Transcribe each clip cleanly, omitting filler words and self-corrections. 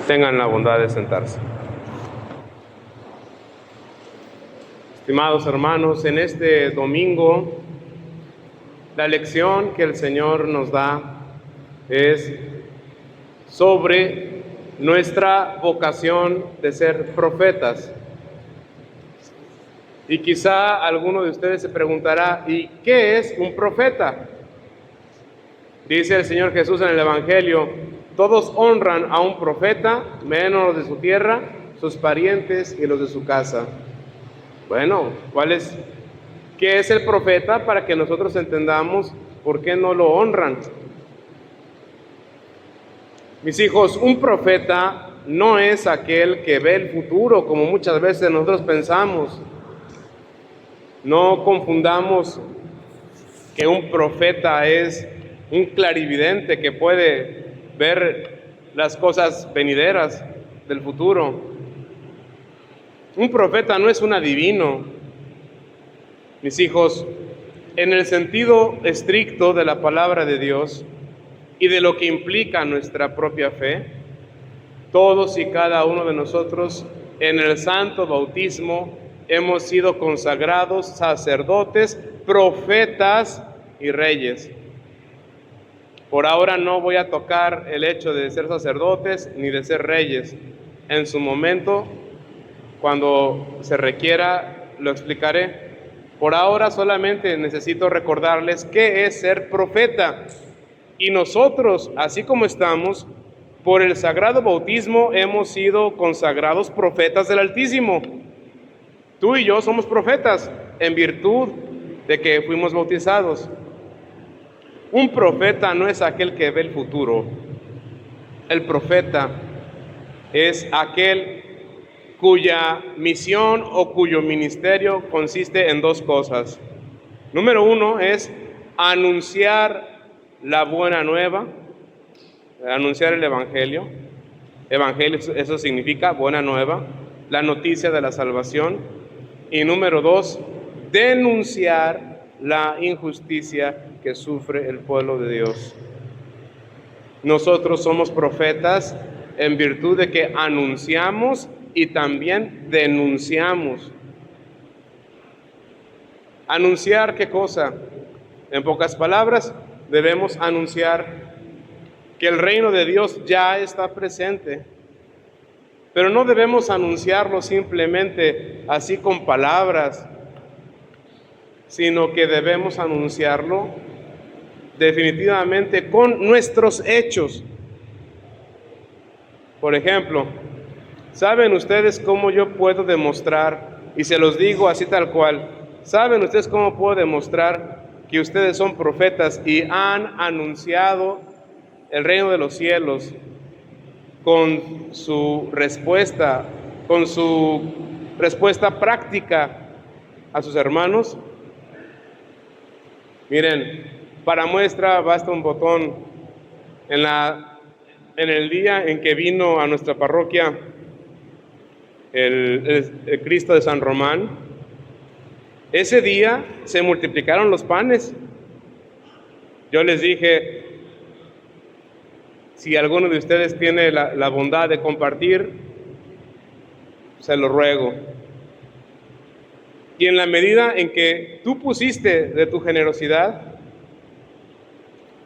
Tengan la bondad de sentarse. Estimados hermanos, en este domingo, la lección que el Señor nos da es sobre nuestra vocación de ser profetas. Y quizá alguno de ustedes se preguntará, ¿y qué es un profeta? Dice el Señor Jesús en el Evangelio: todos honran a un profeta, menos los de su tierra, sus parientes y los de su casa. Bueno, ¿qué es el profeta? Para que nosotros entendamos por qué no lo honran. Mis hijos, un profeta no es aquel que ve el futuro, como muchas veces nosotros pensamos. No confundamos que un profeta es un clarividente que puede ver las cosas venideras del futuro. Un profeta no es un adivino. Mis hijos, en el sentido estricto de la palabra de Dios y de lo que implica nuestra propia fe, todos y cada uno de nosotros en el santo bautismo hemos sido consagrados sacerdotes, profetas y reyes. Por ahora no voy a tocar el hecho de ser sacerdotes ni de ser reyes. En su momento, cuando se requiera, lo explicaré. Por ahora solamente necesito recordarles qué es ser profeta. Y nosotros, así como estamos, por el sagrado bautismo hemos sido consagrados profetas del Altísimo. Tú y yo somos profetas en virtud de que fuimos bautizados. Un profeta no es aquel que ve el futuro. El profeta es aquel cuya misión o cuyo ministerio consiste en dos cosas. Número uno es anunciar la buena nueva, anunciar el Evangelio. Evangelio, eso significa buena nueva, la noticia de la salvación. Y número dos, denunciar la injusticia que sufre el pueblo de Dios. Nosotros somos profetas en virtud de que anunciamos y también denunciamos. ¿Anunciar qué cosa? En pocas palabras, debemos anunciar que el reino de Dios ya está presente. Pero no debemos anunciarlo simplemente así con palabras, sino que debemos anunciarlo definitivamente con nuestros hechos. Por ejemplo, ¿saben ustedes cómo yo puedo demostrar, y se los digo así tal cual, ¿saben ustedes cómo puedo demostrar que ustedes son profetas y han anunciado el reino de los cielos con su respuesta práctica a sus hermanos? Miren, para muestra basta un botón. En el día en que vino a nuestra parroquia el Cristo de San Román, ese día se multiplicaron los panes. Yo les dije, si alguno de ustedes tiene la bondad de compartir, se lo ruego. Y en la medida en que tú pusiste de tu generosidad,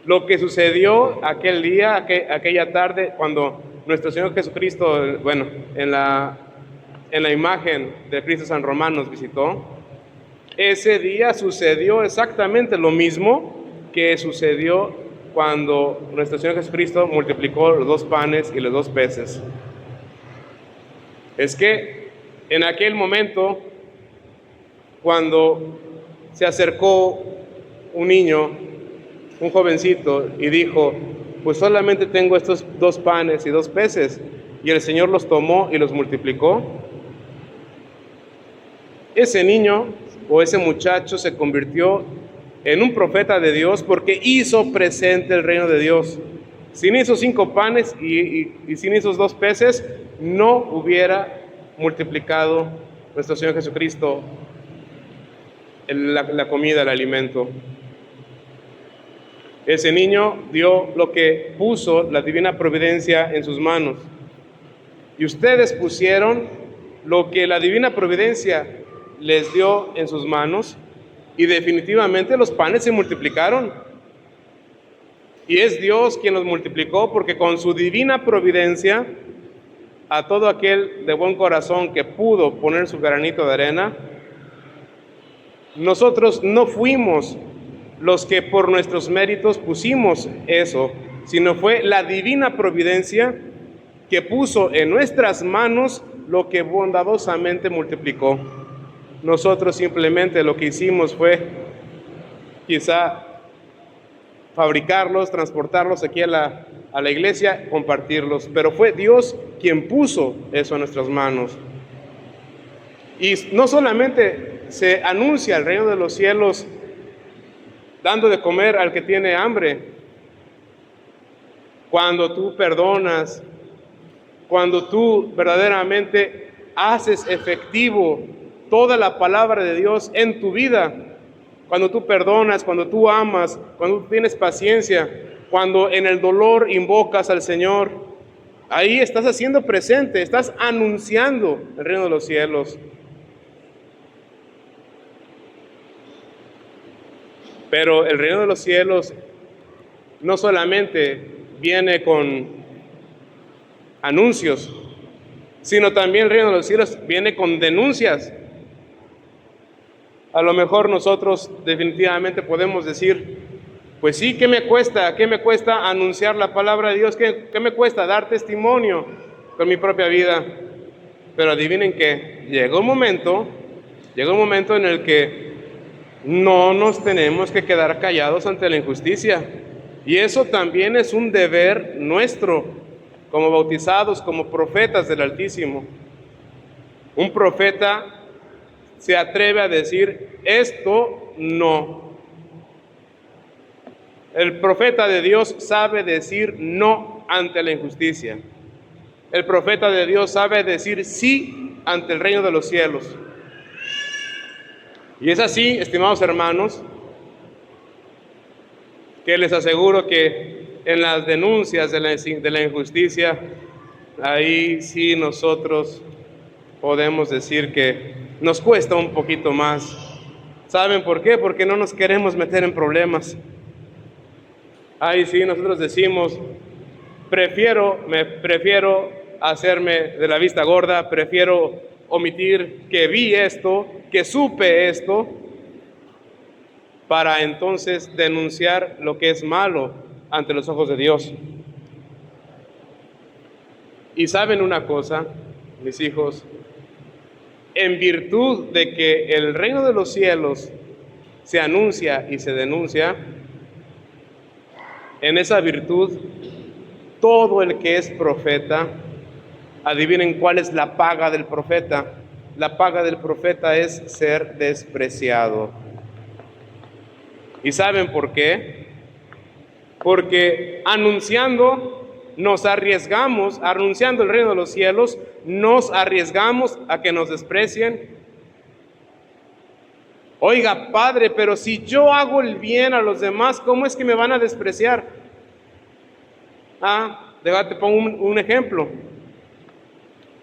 lo que sucedió aquel día, aquella tarde, cuando nuestro Señor Jesucristo, en la imagen de Cristo San Román nos visitó, ese día sucedió exactamente lo mismo que sucedió cuando nuestro Señor Jesucristo multiplicó los 2 panes y los 2 peces. Es que en aquel momento, cuando se acercó un niño, un jovencito, y dijo, pues solamente tengo estos 2 panes y 2 peces, y el Señor los tomó y los multiplicó, ese niño o ese muchacho se convirtió en un profeta de Dios porque hizo presente el reino de Dios. Sin esos 5 panes y sin esos 2 peces, no hubiera multiplicado nuestro Señor Jesucristo la comida, el alimento. Ese niño dio lo que puso la divina providencia en sus manos. Y ustedes pusieron lo que la divina providencia les dio en sus manos, y definitivamente los panes se multiplicaron. Y es Dios quien los multiplicó, porque con su divina providencia, a todo aquel de buen corazón que pudo poner su granito de arena, nosotros no fuimos los que por nuestros méritos pusimos eso, sino fue la divina providencia que puso en nuestras manos lo que bondadosamente multiplicó. Nosotros simplemente lo que hicimos fue quizá fabricarlos, transportarlos aquí a la iglesia, compartirlos, pero fue Dios quien puso eso en nuestras manos. Y no solamente se anuncia el reino de los cielos dando de comer al que tiene hambre. Cuando tú perdonas, cuando tú verdaderamente haces efectivo toda la palabra de Dios en tu vida, cuando tú perdonas, cuando tú amas, cuando tú tienes paciencia, cuando en el dolor invocas al Señor, ahí estás haciendo presente, estás anunciando el reino de los cielos. Pero el reino de los cielos no solamente viene con anuncios, sino también el reino de los cielos viene con denuncias. A lo mejor nosotros definitivamente podemos decir, pues sí, ¿qué me cuesta? ¿Qué me cuesta anunciar la palabra de Dios? ¿Qué me cuesta dar testimonio con mi propia vida? Pero adivinen que llegó un momento en el que no nos tenemos que quedar callados ante la injusticia. Y eso también es un deber nuestro, como bautizados, como profetas del Altísimo. Un profeta se atreve a decir, esto no. El profeta de Dios sabe decir no ante la injusticia. El profeta de Dios sabe decir sí ante el reino de los cielos. Y es así, estimados hermanos, que les aseguro que en las denuncias de la injusticia, ahí sí nosotros podemos decir que nos cuesta un poquito más. ¿Saben por qué? Porque no nos queremos meter en problemas. Ahí sí nosotros decimos, prefiero hacerme de la vista gorda, prefiero omitir que vi esto, que supe esto, para entonces denunciar lo que es malo ante los ojos de Dios. Y saben una cosa, mis hijos, en virtud de que el reino de los cielos se anuncia y se denuncia, en esa virtud, todo el que es profeta, adivinen cuál es la paga del profeta. La paga del profeta es ser despreciado. ¿Y saben por qué? Porque anunciando el reino de los cielos, nos arriesgamos a que nos desprecien. Oiga, padre, pero si yo hago el bien a los demás, ¿cómo es que me van a despreciar? Déjate pongo un ejemplo.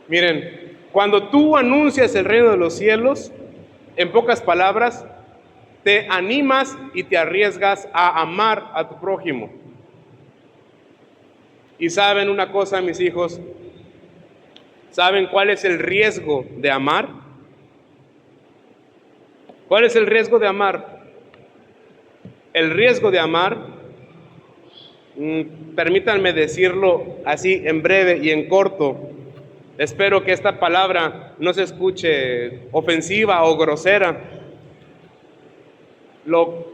Miren, cuando tú anuncias el reino de los cielos, en pocas palabras, te animas y te arriesgas a amar a tu prójimo. Y saben una cosa, mis hijos, ¿saben cuál es el riesgo de amar? ¿Cuál es el riesgo de amar? El riesgo de amar, permítanme decirlo así en breve y en corto. Espero que esta palabra no se escuche ofensiva o grosera.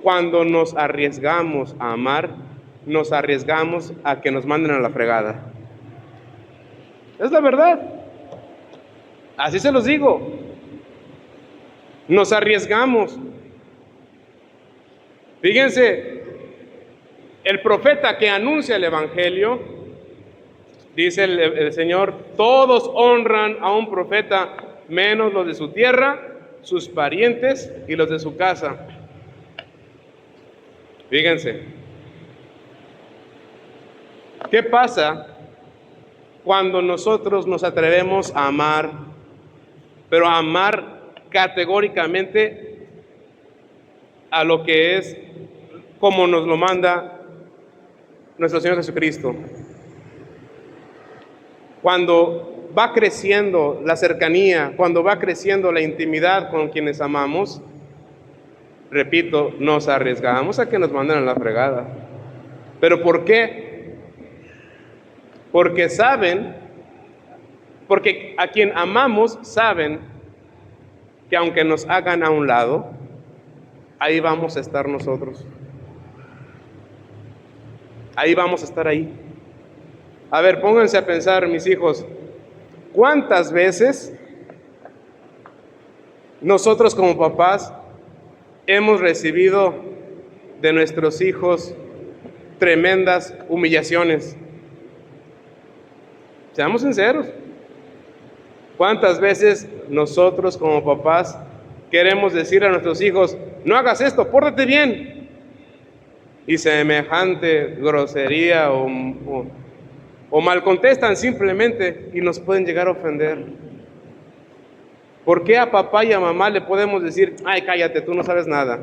Cuando nos arriesgamos a amar, nos arriesgamos a que nos manden a la fregada. Es la verdad. Así se los digo. Nos arriesgamos. Fíjense, el profeta que anuncia el evangelio, dice el Señor, todos honran a un profeta, menos los de su tierra, sus parientes y los de su casa. Fíjense, ¿qué pasa cuando nosotros nos atrevemos a amar, pero a amar categóricamente a lo que es como nos lo manda nuestro Señor Jesucristo. Cuando va creciendo la cercanía, cuando va creciendo la intimidad con quienes amamos, repito, nos arriesgamos a que nos manden a la fregada. ¿Pero por qué? Porque a quien amamos saben que aunque nos hagan a un lado, ahí vamos a estar nosotros. Ahí vamos a estar ahí. A ver, pónganse a pensar, mis hijos, ¿cuántas veces nosotros como papás hemos recibido de nuestros hijos tremendas humillaciones? Seamos sinceros. ¿Cuántas veces nosotros como papás queremos decir a nuestros hijos, no hagas esto, pórtate bien? Y semejante grosería o mal contestan simplemente y nos pueden llegar a ofender. ¿Por qué a papá y a mamá le podemos decir, ay, cállate, tú no sabes nada?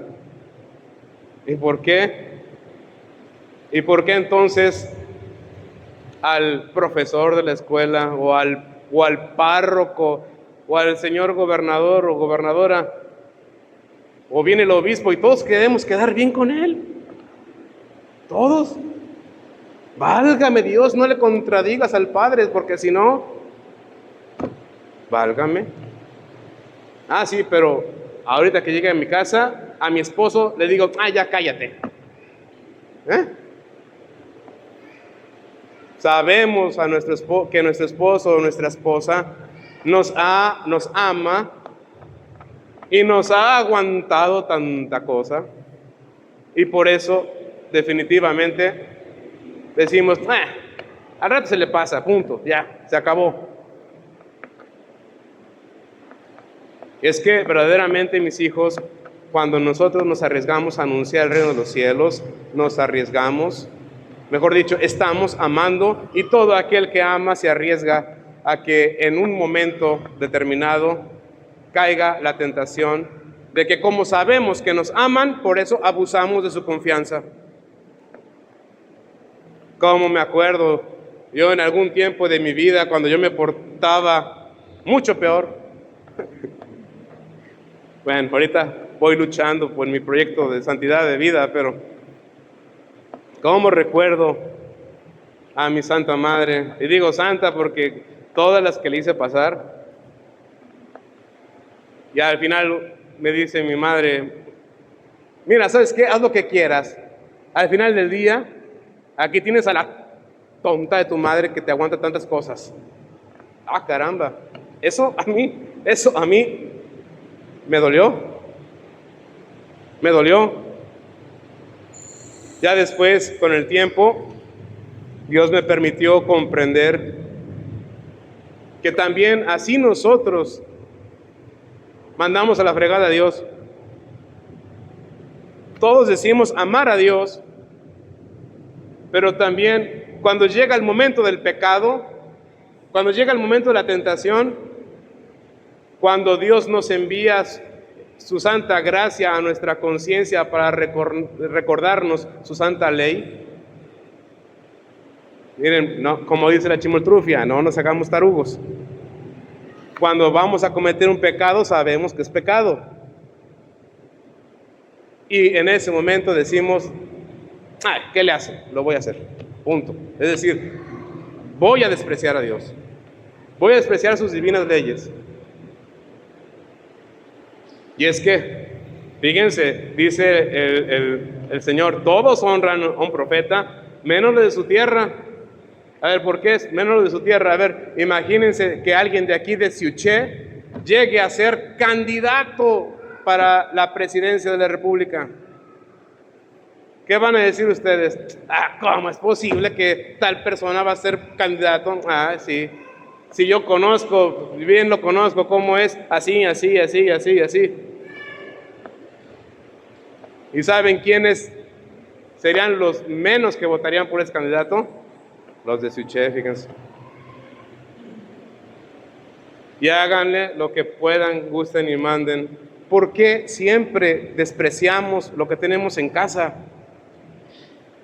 ¿Y por qué? ¿Y por qué entonces al profesor de la escuela o al párroco o al señor gobernador o gobernadora o viene el obispo y todos queremos quedar bien con él? Todos. Válgame Dios, no le contradigas al padre, porque si no, válgame. Ah, sí, pero ahorita que llegue a mi casa, a mi esposo le digo, ya cállate. Sabemos que nuestro esposo o nuestra esposa nos ama y nos ha aguantado tanta cosa, y por eso definitivamente decimos, al rato se le pasa, punto, ya, se acabó. Es que verdaderamente, mis hijos, cuando nosotros nos arriesgamos a anunciar el reino de los cielos, nos arriesgamos, mejor dicho, estamos amando, y todo aquel que ama se arriesga a que en un momento determinado caiga la tentación de que, como sabemos que nos aman, por eso abusamos de su confianza. Como me acuerdo yo en algún tiempo de mi vida, cuando yo me portaba mucho peor. Bueno, ahorita voy luchando por mi proyecto de santidad de vida, pero cómo recuerdo a mi Santa Madre, y digo santa porque todas las que le hice pasar, y al final me dice mi madre, mira, ¿sabes qué? Haz lo que quieras. Al final del día, aquí tienes a la tonta de tu madre que te aguanta tantas cosas. Ah, caramba, eso a mí me dolió. Ya después, con el tiempo, Dios me permitió comprender que también así nosotros mandamos a la fregada a Dios. Todos decimos amar a Dios, pero también cuando llega el momento del pecado, cuando llega el momento de la tentación, cuando Dios nos envía su santa gracia a nuestra conciencia para recordarnos su santa ley. Miren, no, como dice la chimoltrufia, no nos hagamos tarugos. Cuando vamos a cometer un pecado, sabemos que es pecado. Y en ese momento decimos, ¿qué le hace? Lo voy a hacer, punto. Es decir, voy a despreciar a Dios. Voy a despreciar sus divinas leyes. Y es que, fíjense, dice el Señor, todos honran a un profeta, menos los de su tierra. A ver, ¿por qué es menos los de su tierra? A ver, imagínense que alguien de aquí de Siuché llegue a ser candidato para la presidencia de la República. ¿Qué van a decir ustedes? ¿Cómo es posible que tal persona va a ser candidato? Sí. Si yo bien lo conozco, cómo es, así. ¿Y saben quiénes serían los menos que votarían por ese candidato? Los de Siuché, fíjense. y háganle lo que puedan, gusten y manden. ¿Por qué siempre despreciamos lo que tenemos en casa?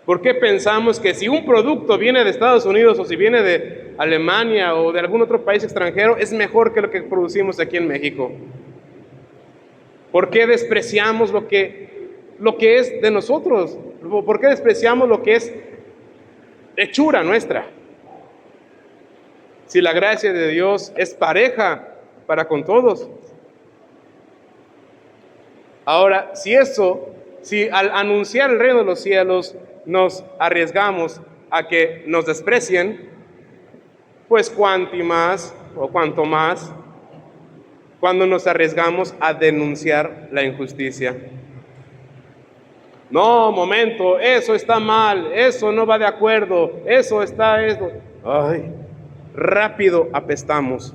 ¿Por qué pensamos que si un producto viene de Estados Unidos o si viene de Alemania o de algún otro país extranjero es mejor que lo que producimos aquí en México? ¿Por qué despreciamos lo que es de nosotros? ¿Por qué despreciamos lo que es hechura nuestra? Si la gracia de Dios es pareja para con todos. Ahora, si al anunciar el reino de los cielos nos arriesgamos a que nos desprecien, pues cuanto más cuando nos arriesgamos a denunciar la injusticia. No, momento, eso está mal, eso no va de acuerdo, eso. Ay, rápido apestamos.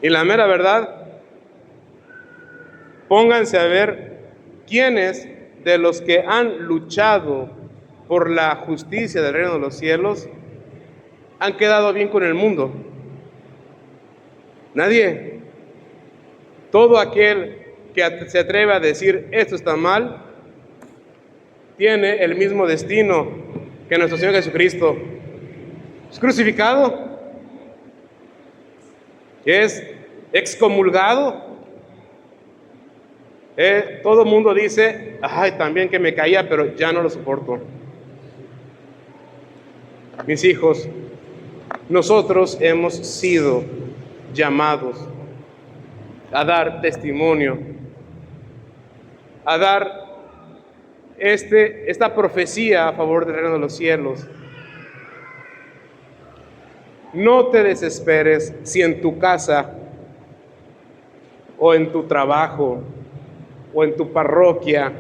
Y la mera verdad, pónganse a ver quiénes de los que han luchado por la justicia del reino de los cielos han quedado bien con el mundo. Nadie. Todo aquel que se atreve a decir esto está mal tiene el mismo destino que nuestro Señor Jesucristo. Es crucificado, es excomulgado. Todo el mundo dice, ay, también que me caía, pero ya no lo soporto. Mis hijos, nosotros hemos sido llamados a dar testimonio, a dar esta profecía a favor del reino de los cielos. No te desesperes si en tu casa o en tu trabajo o en tu parroquia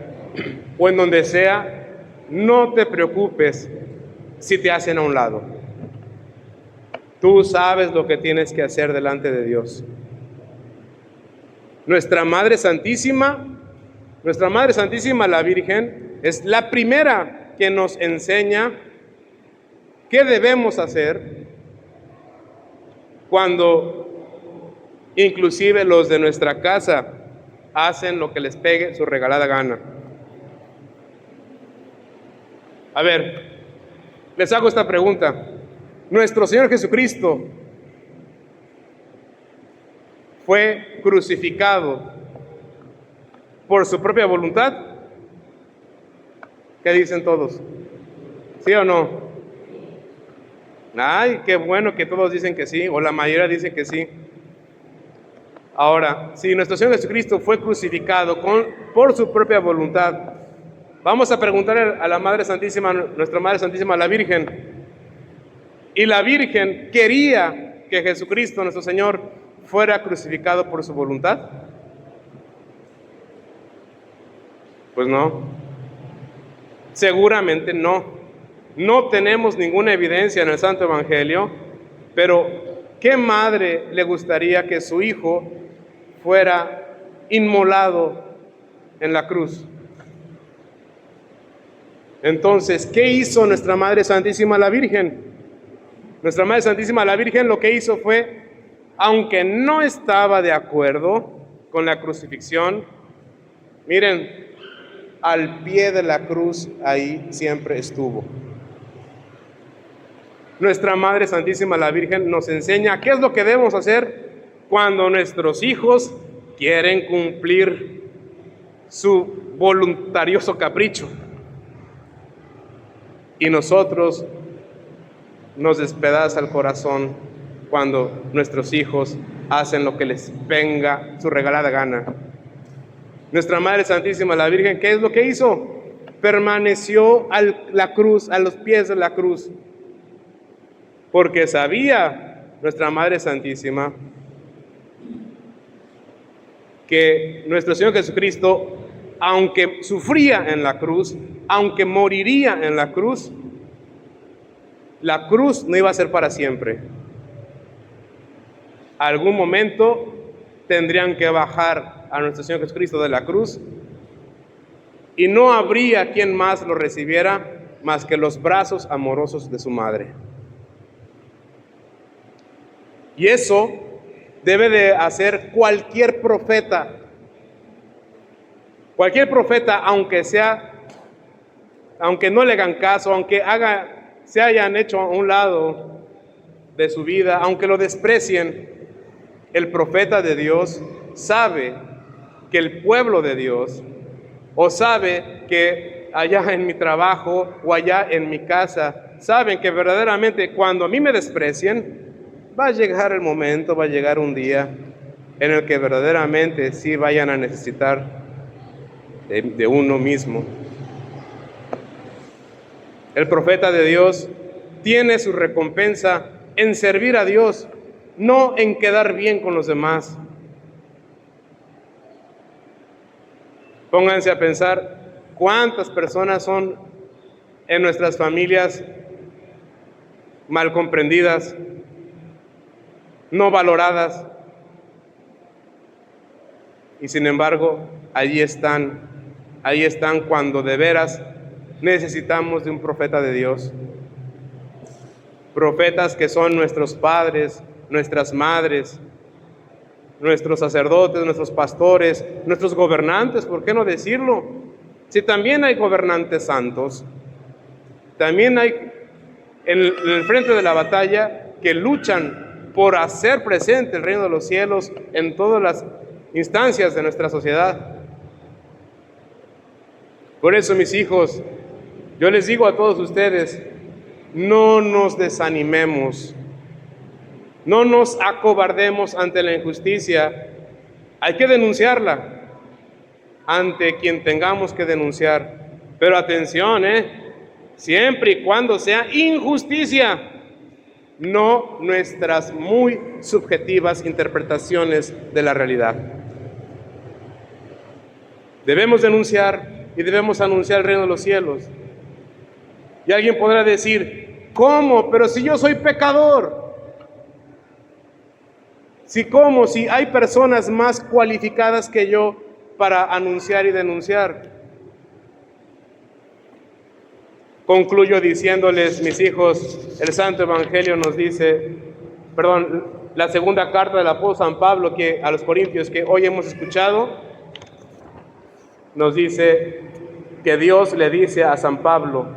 o en donde sea, no te preocupes si te hacen a un lado. Tú sabes lo que tienes que hacer delante de Dios. Nuestra Madre Santísima, la Virgen, es la primera que nos enseña qué debemos hacer cuando inclusive los de nuestra casa hacen lo que les pegue su regalada gana. A ver, les hago esta pregunta. ¿Nuestro Señor Jesucristo fue crucificado por su propia voluntad? ¿Qué dicen todos? ¿Sí o no? Ay, qué bueno que todos dicen que sí, o la mayoría dice que sí. Ahora, si nuestro Señor Jesucristo fue crucificado por su propia voluntad, vamos a preguntar a la Madre Santísima, nuestra Madre Santísima, la Virgen. ¿Y la Virgen quería que Jesucristo, nuestro Señor, fuera crucificado por su voluntad? Pues no. Seguramente no. No tenemos ninguna evidencia en el Santo Evangelio, pero ¿qué madre le gustaría que su hijo fuera inmolado en la cruz? Entonces, ¿qué hizo nuestra Madre Santísima la Virgen? Nuestra Madre Santísima la Virgen lo que hizo fue, aunque no estaba de acuerdo con la crucifixión, miren, al pie de la cruz ahí siempre estuvo. Nuestra Madre Santísima la Virgen nos enseña qué es lo que debemos hacer cuando nuestros hijos quieren cumplir su voluntarioso capricho y nosotros nos despedaza el corazón cuando nuestros hijos hacen lo que les venga su regalada gana. Nuestra Madre Santísima la Virgen, ¿qué es lo que hizo? Permaneció a los pies de la cruz, porque sabía nuestra Madre Santísima que nuestro Señor Jesucristo, aunque sufría en la cruz, aunque moriría en la cruz no iba a ser para siempre. Algún momento tendrían que bajar a nuestro Señor Jesucristo de la cruz y no habría quien más lo recibiera más que los brazos amorosos de su madre. Y eso debe de hacer cualquier profeta. Cualquier profeta, aunque no le hagan caso, se hayan hecho a un lado de su vida, aunque lo desprecien, el profeta de Dios sabe que el pueblo de Dios, o sabe que allá en mi trabajo o allá en mi casa, saben que verdaderamente cuando a mí me desprecien, va a llegar el momento, va a llegar un día en el que verdaderamente sí vayan a necesitar de uno mismo. El profeta de Dios tiene su recompensa en servir a Dios, no en quedar bien con los demás. Pónganse a pensar cuántas personas son en nuestras familias mal comprendidas, no valoradas, y sin embargo, allí están cuando de veras necesitamos de un profeta de Dios. Profetas que son nuestros padres, nuestras madres, nuestros sacerdotes, nuestros pastores, nuestros gobernantes, ¿por qué no decirlo? Si también hay gobernantes santos, también hay en el frente de la batalla que luchan por hacer presente el reino de los cielos en todas las instancias de nuestra sociedad. Por eso, mis hijos, yo les digo a todos ustedes, no nos desanimemos, no nos acobardemos ante la injusticia. Hay que denunciarla ante quien tengamos que denunciar. Pero atención, siempre y cuando sea injusticia, no nuestras muy subjetivas interpretaciones de la realidad. Debemos denunciar y debemos anunciar el reino de los cielos. Y alguien podrá decir, ¿cómo? Pero si yo soy pecador. ¿Cómo? Si hay personas más cualificadas que yo para anunciar y denunciar. Concluyo diciéndoles, mis hijos, el Santo Evangelio nos dice, la segunda carta del apóstol San Pablo a los Corintios que hoy hemos escuchado, nos dice que Dios le dice a San Pablo,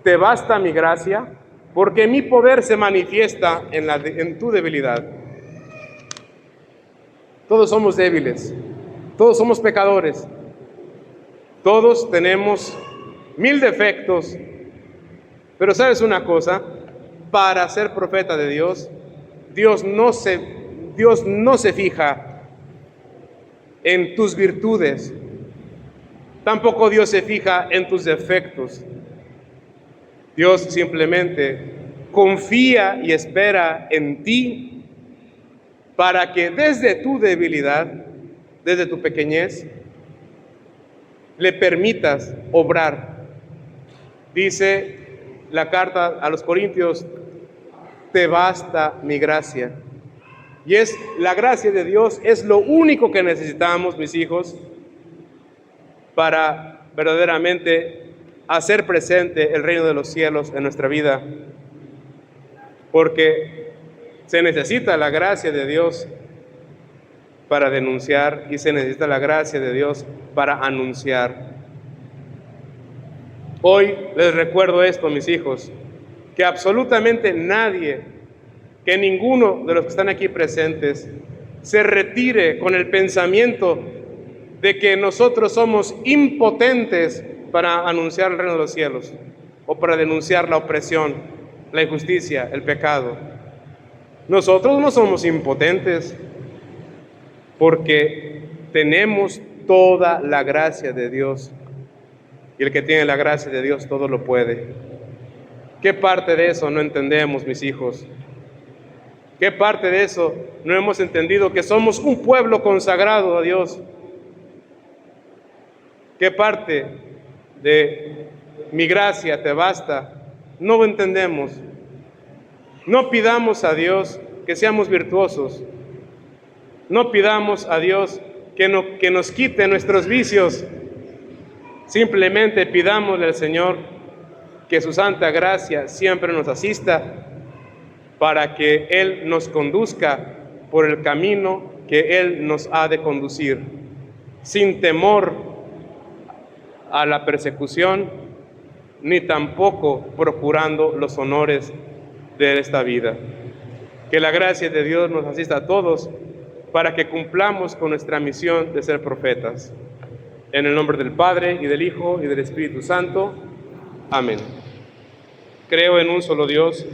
te basta mi gracia, porque mi poder se manifiesta en tu debilidad. Todos somos débiles, todos somos pecadores, todos tenemos 1000 defectos, pero ¿sabes una cosa? Para ser profeta de Dios, Dios no se fija en tus virtudes, tampoco Dios se fija en tus defectos. Dios simplemente confía y espera en ti para que desde tu debilidad, desde tu pequeñez, le permitas obrar. Dice la carta a los Corintios, te basta mi gracia. Y la gracia de Dios es lo único que necesitamos, mis hijos, para verdaderamente hacer presente el reino de los cielos en nuestra vida. Porque se necesita la gracia de Dios para denunciar y se necesita la gracia de Dios para anunciar. Hoy les recuerdo esto, mis hijos, que absolutamente nadie, que ninguno de los que están aquí presentes, se retire con el pensamiento de que nosotros somos impotentes para anunciar el reino de los cielos o para denunciar la opresión, la injusticia, el pecado. Nosotros no somos impotentes porque tenemos toda la gracia de Dios. Y el que tiene la gracia de Dios todo lo puede. ¿Qué parte de eso no entendemos, mis hijos? ¿Qué parte de eso no hemos entendido que somos un pueblo consagrado a Dios? ¿Qué parte de mi gracia te basta? No lo entendemos. No pidamos a Dios que seamos virtuosos. No pidamos a Dios que nos quite nuestros vicios. Simplemente pidámosle al Señor que su santa gracia siempre nos asista para que Él nos conduzca por el camino que Él nos ha de conducir, sin temor a la persecución, ni tampoco procurando los honores de esta vida. Que la gracia de Dios nos asista a todos para que cumplamos con nuestra misión de ser profetas. En el nombre del Padre, y del Hijo, y del Espíritu Santo. Amén. Creo en un solo Dios,